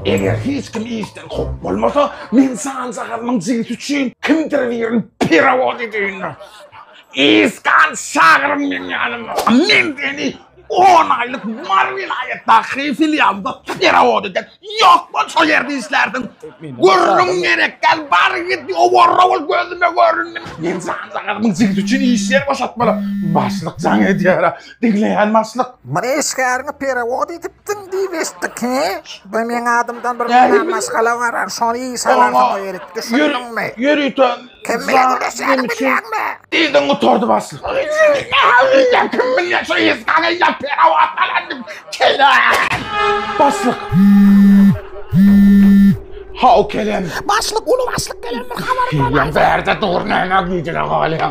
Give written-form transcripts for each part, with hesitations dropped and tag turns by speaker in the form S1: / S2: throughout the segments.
S1: Eğer hiç kim işten kop bolmasa, men san sagalmyň jigit üçin kimdir birini perawat edýän. İskan şagyrym men ýanyma. Men seni 10 aylyk Mar vilayetda filialda perawat edýän. Ýokma şol ýerde işlärdin. Görrüm gerek gel bar git o warrawal gözüme göründim. Men san sagalmyň jigit üçin işler başatmaly. Başlyk jaň edýär. Digleýän başlyk.
S2: Mreşgärni perawat edipdiň diýbesdik he? Bu men adamdan bir masgala garar. Şonu salardan öýret. Düşündiňmi?
S1: Ýürüýän.
S2: Kim bilen bilýärmi?
S1: Dilden oturdu başlyk. Kim bilen şu iskanı ýap perawat alandım. Başlyk. Ha o kelem.
S2: Başlyk, ulu başlyk gelen bir habar bar.
S1: Ýa berde durnaňa gidiler galya.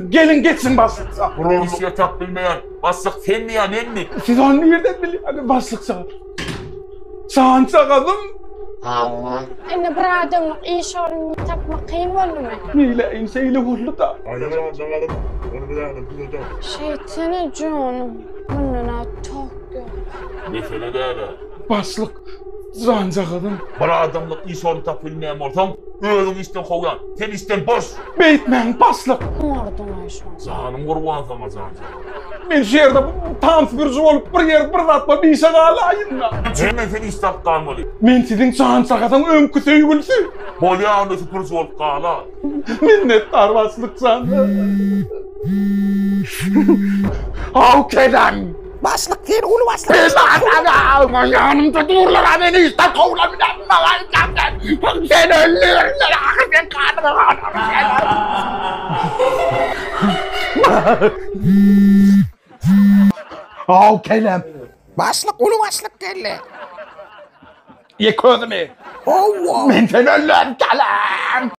S1: Gelin geçsin başlyk.
S3: Provinsya tap bilmeýän başlyk sen mi ýa men mi?
S1: Siz onu nereden bilýärdi başlyk sağ? Sağan sağadım.
S4: Ene bir adamlyk iş oruny tapmak kyn boldymy?
S1: Neyle inseyle boldy da.
S3: Aýalan jagalym. Onu bilenim, bilýär.
S4: Şeytana canım. Bundan tok yok.
S3: Mesele däle.
S1: Başlyk. Sağan sağadım.
S3: Bir adamlyk iş oruny tap bilmeýän bolsaň, özüň işden howyan. Sen işden boş.
S1: Beýtmäň başlyk.
S4: Umardan ayşan.
S3: Zanym gurban sana zanym.
S1: Men şerde tam bir bolup bir yer bir zat bir işe galaýyn.
S3: Hemen sen iş tapganmaly.
S1: Men siziň sağan sağadan öňkü söýgülsü.
S3: Bolýan öňkü purs bolup gala.
S1: Minnettar başlyk sana. Haw kelem.
S2: Başlyk sen ulu başlyk.
S1: Yanımda dururlar beni işte kovlamıdan sen öldürürler sen kanını Haw kelem.
S2: Başlyk, ulu başlyk geldi.
S1: Ye közümi.
S2: Oh,
S1: Men sen öldürürler kelem.